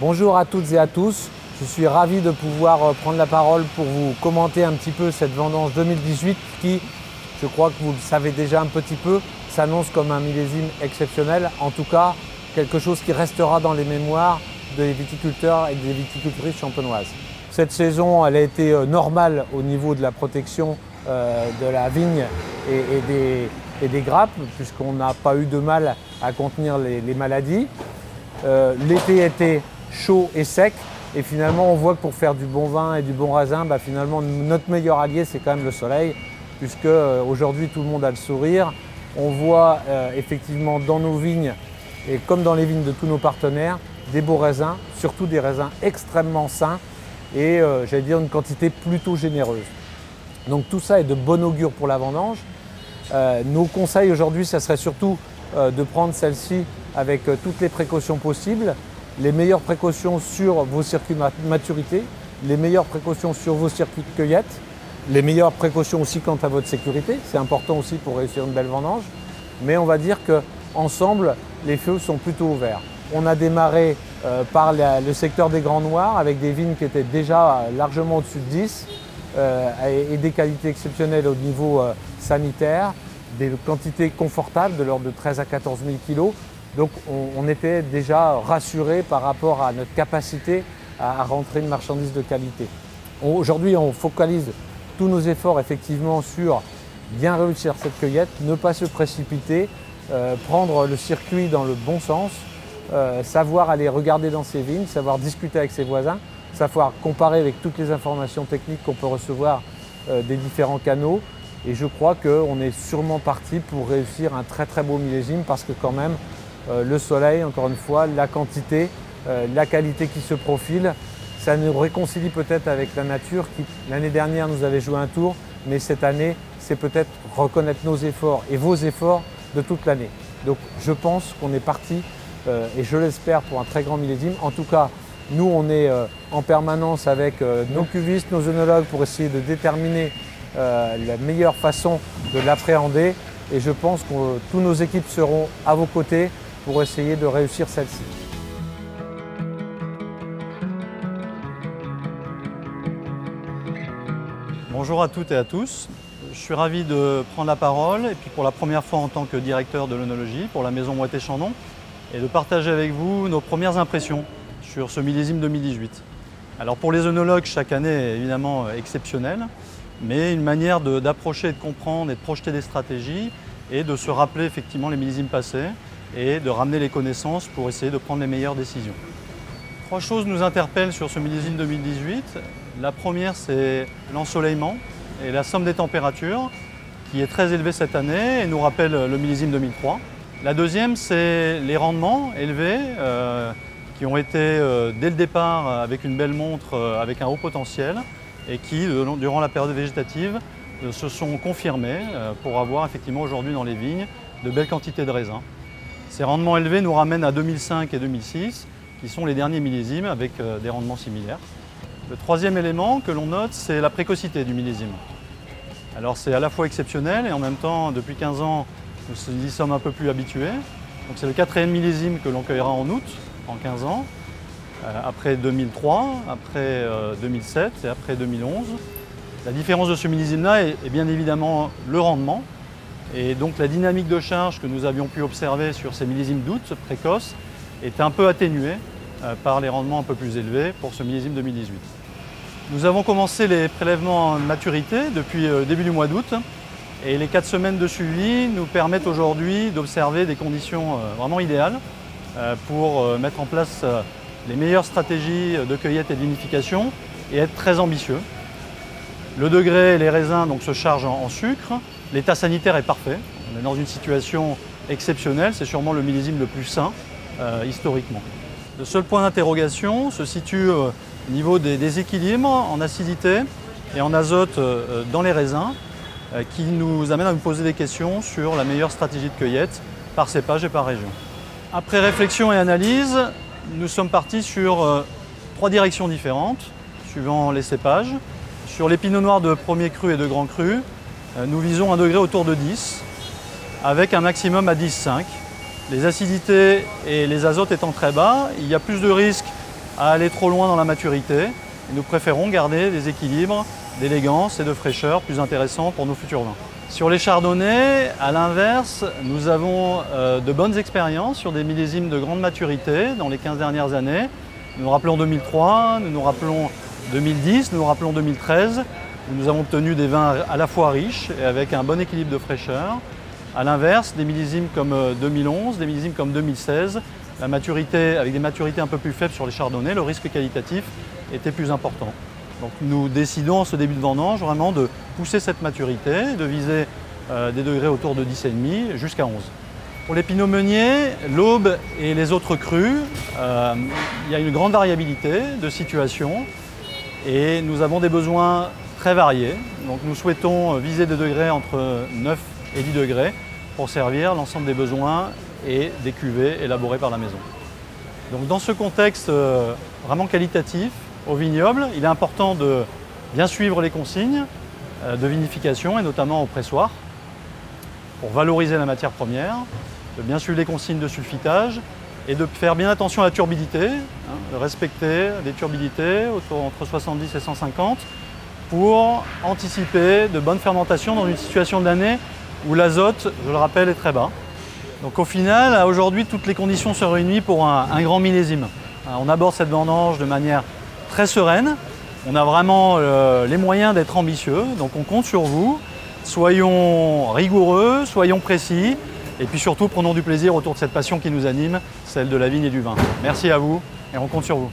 Bonjour à toutes et à tous, je suis ravi de pouvoir prendre la parole pour vous commenter un petit peu cette vendange 2018 qui, je crois que vous le savez déjà un petit peu, s'annonce comme un millésime exceptionnel, en tout cas quelque chose qui restera dans les mémoires des viticulteurs et des viticultrices champenoises. Cette saison, elle a été normale au niveau de la protection de la vigne et des grappes, puisqu'on n'a pas eu de mal à contenir les maladies. L'été était chaud et sec, et finalement on voit que pour faire du bon vin et du bon raisin, finalement notre meilleur allié c'est quand même le soleil, puisque aujourd'hui tout le monde a le sourire. On voit effectivement dans nos vignes, et comme dans les vignes de tous nos partenaires, des beaux raisins, surtout des raisins extrêmement sains et j'allais dire une quantité plutôt généreuse. Donc tout ça est de bon augure pour la vendange. Nos conseils aujourd'hui, ça serait surtout de prendre celle-ci avec toutes les précautions possibles, les meilleures précautions sur vos circuits de maturité, les meilleures précautions sur vos circuits de cueillette, les meilleures précautions aussi quant à votre sécurité, c'est important aussi pour réussir une belle vendange, mais on va dire qu'ensemble, les feux sont plutôt ouverts. On a démarré par le secteur des Grands Noirs avec des vignes qui étaient déjà largement au-dessus de 10 et des qualités exceptionnelles au niveau sanitaire, des quantités confortables de l'ordre de 13 à 14 000 kg. Donc on était déjà rassuré par rapport à notre capacité à rentrer une marchandise de qualité. Aujourd'hui, on focalise tous nos efforts effectivement sur bien réussir cette cueillette, ne pas se précipiter, prendre le circuit dans le bon sens, savoir aller regarder dans ses vignes, savoir discuter avec ses voisins, savoir comparer avec toutes les informations techniques qu'on peut recevoir des différents canaux. Et je crois qu'on est sûrement parti pour réussir un très très beau millésime parce que quand même le soleil, encore une fois, la quantité, la qualité qui se profile, ça nous réconcilie peut-être avec la nature qui l'année dernière nous avait joué un tour, mais cette année c'est peut-être reconnaître nos efforts et vos efforts de toute l'année. Donc je pense qu'on est parti et je l'espère pour un très grand millésime. En tout cas, nous on est en permanence avec nos cuvistes, nos œnologues pour essayer de déterminer la meilleure façon de l'appréhender et je pense que tous nos équipes seront à vos côtés pour essayer de réussir celle-ci. Bonjour à toutes et à tous. Je suis ravi de prendre la parole et puis pour la première fois en tant que directeur de l'œnologie pour la maison Moët-et-Chandon et de partager avec vous nos premières impressions sur ce millésime 2018. Alors pour les œnologues, chaque année est évidemment exceptionnelle, mais une manière d'approcher, de comprendre et de projeter des stratégies et de se rappeler effectivement les millésimes passés et de ramener les connaissances pour essayer de prendre les meilleures décisions. Trois choses nous interpellent sur ce millésime 2018. La première, c'est l'ensoleillement et la somme des températures qui est très élevée cette année et nous rappelle le millésime 2003. La deuxième, c'est les rendements élevés qui ont été dès le départ avec une belle montre avec un haut potentiel et qui, durant la période végétative, se sont confirmés pour avoir effectivement aujourd'hui dans les vignes de belles quantités de raisins. Ces rendements élevés nous ramènent à 2005 et 2006, qui sont les derniers millésimes avec des rendements similaires. Le troisième élément que l'on note, c'est la précocité du millésime. Alors c'est à la fois exceptionnel et en même temps, depuis 15 ans, nous y sommes un peu plus habitués. Donc c'est le quatrième millésime que l'on cueillera en août, en 15 ans, après 2003, après 2007 et après 2011. La différence de ce millésime-là est bien évidemment le rendement. Et donc la dynamique de charge que nous avions pu observer sur ces millésimes d'août précoces est un peu atténuée par les rendements un peu plus élevés pour ce millésime 2018. Nous avons commencé les prélèvements en maturité depuis le début du mois d'août et les 4 semaines de suivi nous permettent aujourd'hui d'observer des conditions vraiment idéales pour mettre en place les meilleures stratégies de cueillette et de vinification et être très ambitieux. Le degré et les raisins donc, se chargent en sucre. L'état sanitaire est parfait. On est dans une situation exceptionnelle. C'est sûrement le millésime le plus sain historiquement. Le seul point d'interrogation se situe au niveau des déséquilibres en acidité et en azote dans les raisins qui nous amène à nous poser des questions sur la meilleure stratégie de cueillette par cépage et par région. Après réflexion et analyse, nous sommes partis sur 3 directions différentes suivant les cépages. Sur les pinots noirs de premier cru et de grand cru, nous visons un degré autour de 10 avec un maximum à 10,5. Les acidités et les azotes étant très bas, il y a plus de risques à aller trop loin dans la maturité. Et nous préférons garder des équilibres d'élégance et de fraîcheur plus intéressants pour nos futurs vins. Sur les chardonnays, à l'inverse, nous avons de bonnes expériences sur des millésimes de grande maturité dans les 15 dernières années. Nous nous rappelons 2003, nous nous rappelons 2010, nous nous rappelons 2013, où nous avons obtenu des vins à la fois riches et avec un bon équilibre de fraîcheur. À l'inverse, des millésimes comme 2011, des millésimes comme 2016, la maturité, avec des maturités un peu plus faibles sur les chardonnays, le risque qualitatif était plus important. Donc nous décidons en ce début de vendange vraiment de pousser cette maturité, de viser des degrés autour de 10,5 jusqu'à 11. Pour les pinots meuniers, l'Aube et les autres crus, il y a une grande variabilité de situation et nous avons des besoins très variés. Donc nous souhaitons viser des degrés entre 9 et 10 degrés pour servir l'ensemble des besoins et des cuvées élaborées par la maison. Donc dans ce contexte vraiment qualitatif, au vignoble, il est important de bien suivre les consignes de vinification et notamment au pressoir pour valoriser la matière première, de bien suivre les consignes de sulfitage et de faire bien attention à la turbidité, de respecter les turbidités entre 70 et 150 pour anticiper de bonnes fermentations dans une situation de l'année où l'azote, je le rappelle, est très bas. Donc au final, aujourd'hui, toutes les conditions se réunissent pour un grand millésime. On aborde cette vendange de manière très sereine. On a vraiment les moyens d'être ambitieux, donc on compte sur vous. Soyons rigoureux, soyons précis, et puis surtout prenons du plaisir autour de cette passion qui nous anime, celle de la vigne et du vin. Merci à vous et on compte sur vous.